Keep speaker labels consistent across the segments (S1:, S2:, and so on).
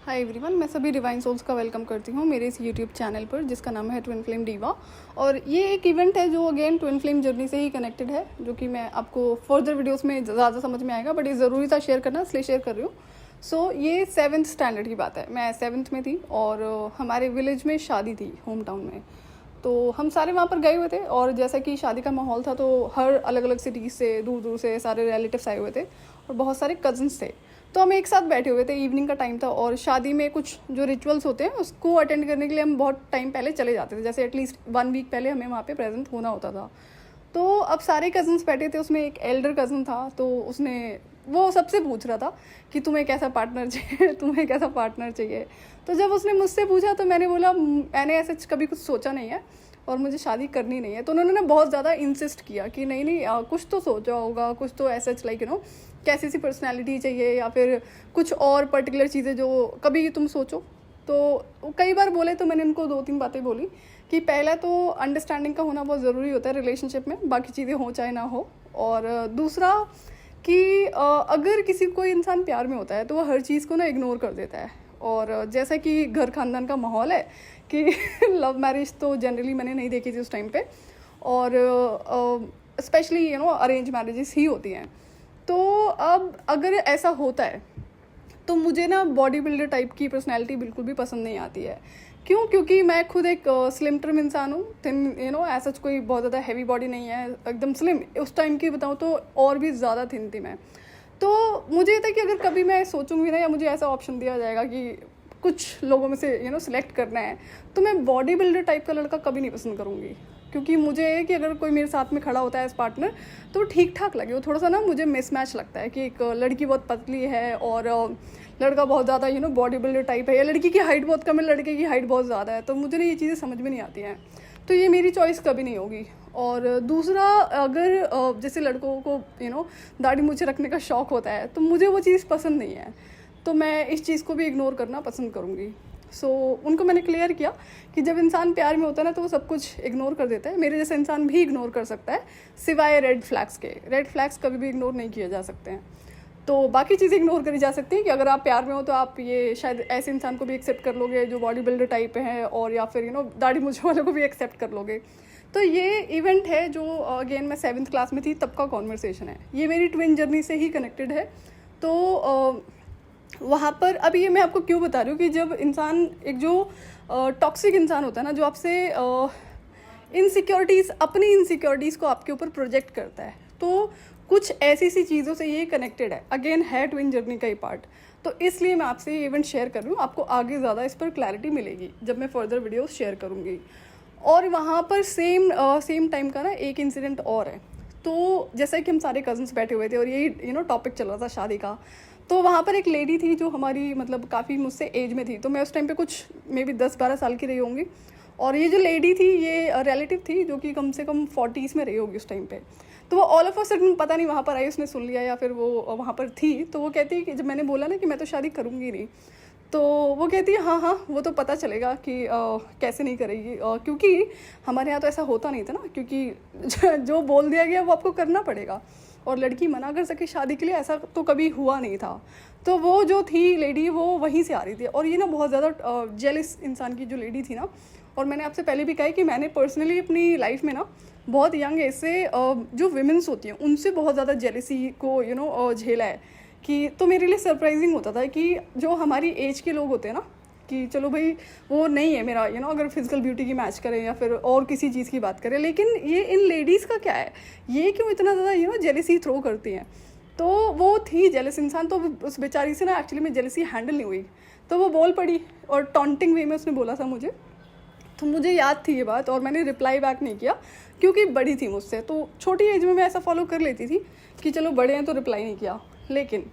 S1: Hi everyone, मैं सभी divine souls का वेलकम करती हूँ मेरे इस यूट्यूब चैनल पर जिसका नाम है ट्विन फ्लेम डीवा। और ये एक इवेंट है जो अगेन ट्विन फ्लेम जर्नी से ही कनेक्टेड है, जो कि मैं आपको फर्दर वीडियोस में ज़्यादा समझ में आएगा, बट ये ज़रूरी था शेयर करना, इसलिए शेयर कर रही हूँ। सो ये 7th स्टैंडर्ड की बात है। मैं 7th में थी और हमारे विलेज में शादी थी, होम टाउन में। तो हम सारे वहाँ पर गए हुए थे और जैसा कि शादी का माहौल था तो हर अलग अलग सिटीज़ से, दूर दूर से सारे रिलेटिव्स आए हुए थे और बहुत सारे कज़न्स थे। तो हम एक साथ बैठे हुए थे, इवनिंग का टाइम था और शादी में कुछ जो रिचुअल्स होते हैं उसको अटेंड करने के लिए हम बहुत टाइम पहले चले जाते थे, जैसे एटलीस्ट 1 वीक पहले हमें वहाँ पे प्रेजेंट होना होता था। तो अब सारे कज़न्स बैठे थे, उसमें एक एल्डर कज़न था, तो उसने वो सबसे पूछ रहा था कि तुम्हें कैसा पार्टनर चाहिए तुम्हें कैसा पार्टनर चाहिए। तो जब उसने मुझसे पूछा तो मैंने बोला मैंने ऐसे कभी कुछ सोचा नहीं है और मुझे शादी करनी नहीं है। तो उन्होंने बहुत ज़्यादा इंसिस्ट किया कि नहीं नहीं कुछ तो सोचा होगा, कुछ तो ऐसा लाइक कैसी सी पर्सनैलिटी चाहिए या फिर कुछ और पर्टिकुलर चीज़ें जो कभी तुम सोचो। तो कई बार बोले तो मैंने उनको 2-3 बातें बोली कि पहला तो अंडरस्टैंडिंग का होना बहुत ज़रूरी होता है रिलेशनशिप में, बाकी चीज़ें हो चाहे ना हो। और दूसरा कि अगर किसी कोई इंसान प्यार में होता है तो वो हर चीज़ को ना इग्नोर कर देता है। और जैसा कि घर खानदान का माहौल है कि लव मैरिज तो जनरली मैंने नहीं देखी थी उस टाइम पे, और स्पेशली अरेंज मैरिजेस ही होती हैं। तो अब अगर ऐसा होता है तो मुझे ना बॉडी बिल्डर टाइप की पर्सनैलिटी बिल्कुल भी पसंद नहीं आती है। क्यों? क्योंकि मैं खुद एक स्लिम ट्रिम इंसान हूँ, थिन ऐसा कोई बहुत ज़्यादा हैवी बॉडी नहीं है, एकदम स्लिम। उस टाइम की बताऊँ तो और भी ज़्यादा थिन थी मैं। तो मुझे ये था कि अगर कभी मैं सोचूंगी ना या मुझे ऐसा ऑप्शन दिया जाएगा कि कुछ लोगों में से सिलेक्ट करना है, तो मैं बॉडी बिल्डर टाइप का लड़का कभी नहीं पसंद करूँगी। क्योंकि मुझे है कि अगर कोई मेरे साथ में खड़ा होता है एज पार्टनर तो ठीक ठाक लगे। वो थोड़ा सा ना मुझे मिसमैच लगता है कि एक लड़की बहुत पतली है और लड़का बहुत ज़्यादा बॉडी बिल्डर टाइप है, या लड़की की हाइट बहुत कम है, लड़के की हाइट बहुत ज़्यादा है। तो मुझे ना ये चीज़ें समझ में नहीं आती हैं, तो ये मेरी चॉइस कभी नहीं होगी। और दूसरा, अगर जैसे लड़कों को दाढ़ी मूंछें रखने का शौक़ होता है तो मुझे वो चीज़ पसंद नहीं है, तो मैं इस चीज़ को भी इग्नोर करना पसंद करूँगी। सो उनको मैंने क्लियर किया कि जब इंसान प्यार में होता है ना तो वो सब कुछ इग्नोर कर देता है। मेरे जैसा इंसान भी इग्नोर कर सकता है सिवाय रेड फ्लैग्स के। रेड फ्लैग्स कभी भी इग्नोर नहीं किए जा सकते हैं। तो बाकी चीज़ें इग्नोर करी जा सकती हैं कि अगर आप प्यार में हो तो आप ये शायद ऐसे इंसान को भी एक्सेप्ट कर लोगे जो बॉडी बिल्डर टाइप है, और या फिर दाढ़ी मूंछों वालों को भी एक्सेप्ट कर लोगे। तो ये इवेंट है जो अगेन मैं 7th क्लास में थी तब का कॉन्वर्सेशन है। ये मेरी ट्विन जर्नी से ही कनेक्टेड है। तो वहाँ पर अब ये मैं आपको क्यों बता रही हूँ कि जब इंसान एक जो टॉक्सिक इंसान होता है ना, जो आपसे इनसिक्योरिटीज़, अपनी इनसिक्योरिटीज़ को आपके ऊपर प्रोजेक्ट करता है, तो कुछ ऐसी सी चीज़ों से ये कनेक्टेड है। अगेन है ट्विन जर्नी का ही पार्ट। तो इसलिए मैं आपसे ये इवेंट शेयर कर रही हूँ। आपको आगे ज़्यादा इस पर क्लैरिटी मिलेगी जब मैं फर्दर वीडियोस शेयर करूँगी। और वहाँ पर सेम टाइम का ना एक इंसिडेंट और है। तो जैसा कि हम सारे कज़न्स बैठे हुए थे और यही टॉपिक चल रहा था शादी का, तो वहाँ पर एक लेडी थी जो हमारी मतलब काफ़ी मुझसे एज में थी। तो मैं उस टाइम पे कुछ मे बी 10-12 साल की रही होंगी, और ये जो लेडी थी ये रिलेटिव थी जो कि कम से कम 40s में रही होगी उस टाइम पे। तो वो ऑल ऑफ अ सडन पता नहीं वहाँ पर आई, उसने सुन लिया या फिर वो वहाँ पर थी। तो वो कहती कि जब मैंने बोला ना कि मैं तो शादी करूँगी नहीं, तो वो कहती है हाँ हाँ वो तो पता चलेगा कि कैसे नहीं करेगी, क्योंकि हमारे यहाँ तो ऐसा होता नहीं था ना, क्योंकि जो बोल दिया गया वो आपको करना पड़ेगा, और लड़की मना कर सके शादी के लिए ऐसा तो कभी हुआ नहीं था। तो वो जो थी लेडी वो वहीं से आ रही थी, और ये ना बहुत ज़्यादा जेलिस इंसान की जो लेडी थी ना। और मैंने आपसे पहले भी कहा है कि मैंने पर्सनली अपनी लाइफ में ना बहुत यंग एज से जो विमेंस होती हैं उनसे बहुत ज़्यादा जेलिसी को झेला है। कि तो मेरे लिए सरप्राइजिंग होता था कि जो हमारी एज के लोग होते हैं ना, कि चलो भाई वो नहीं है मेरा अगर फिजिकल ब्यूटी की मैच करें या फिर और किसी चीज़ की बात करें, लेकिन ये इन लेडीज़ का क्या है, ये क्यों इतना ज़्यादा जेलिसी थ्रो करती हैं। तो वो थी जेलस इंसान, तो उस बेचारी से ना एक्चुअली में जेलिसी हैंडल नहीं हुई, तो वो बोल पड़ी और टॉन्टिंग वे में उसने बोला था मुझे। तो मुझे याद थी ये बात और मैंने रिप्लाई बैक नहीं किया क्योंकि बड़ी थी मुझसे। तो छोटी एज में मैं ऐसा फॉलो कर लेती थी कि चलो बड़े हैं तो रिप्लाई नहीं किया। लेकिन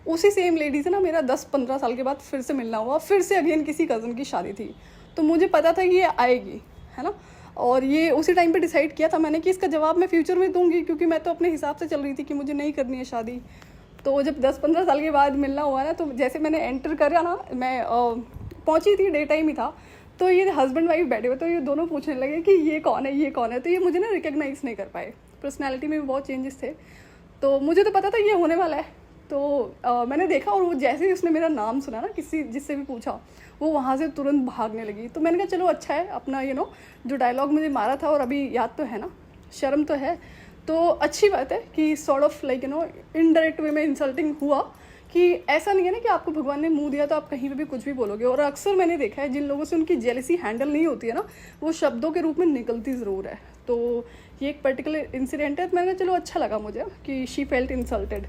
S1: उसी सेम लेडी से ना मेरा 10-15 साल के बाद फिर से मिलना हुआ, फिर से अगेन किसी कज़न की शादी थी। तो मुझे पता था कि ये आएगी, है ना, और ये उसी टाइम पे डिसाइड किया था मैंने कि इसका जवाब मैं फ्यूचर में दूंगी, क्योंकि मैं तो अपने हिसाब से चल रही थी कि मुझे नहीं करनी है शादी। तो जब 10-15 साल के बाद मिलना हुआ ना, तो जैसे मैंने एंटर करा ना, मैं पहुँची थी, डे टाइम ही था। तो ये हस्बैंड वाइफ बैठे हुए, तो ये दोनों पूछने लगे कि ये कौन है, ये कौन है। तो ये मुझे ना रिकग्नाइज़ नहीं कर पाए, पर्सनैलिटी में भी बहुत चेंजेस थे। तो मुझे तो पता था ये होने वाला है, तो मैंने देखा और वो जैसे ही उसने मेरा नाम सुना ना, किसी जिससे भी पूछा, वो वहाँ से तुरंत भागने लगी। तो मैंने कहा चलो अच्छा है, अपना जो डायलॉग मुझे मारा था और अभी याद तो है ना, शर्म तो है, तो अच्छी बात है कि sort of like indirect way में इंसल्टिंग हुआ, कि ऐसा नहीं है ना कि आपको भगवान ने मुंह दिया तो आप कहीं पे भी कुछ भी बोलोगे। और अक्सर मैंने देखा है जिन लोगों से उनकी जेलसी हैंडल नहीं होती है ना, वो शब्दों के रूप में निकलती ज़रूर है। तो ये एक पर्टिकुलर इंसिडेंट है, तो मैंने कहा चलो अच्छा लगा मुझे कि शी फेल्ट इंसल्टेड।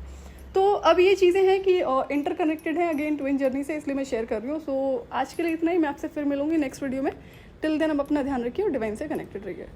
S1: तो अब ये चीज़ें हैं कि इंटरकनेक्टेड हैं अगेन ट्विन जर्नी से, इसलिए मैं शेयर कर रही हूँ। सो आज के लिए इतना ही, मैं आपसे फिर मिलूंगी नेक्स्ट वीडियो में। टिल देन आप अपना ध्यान रखिए और डिवाइन से कनेक्टेड रहिए।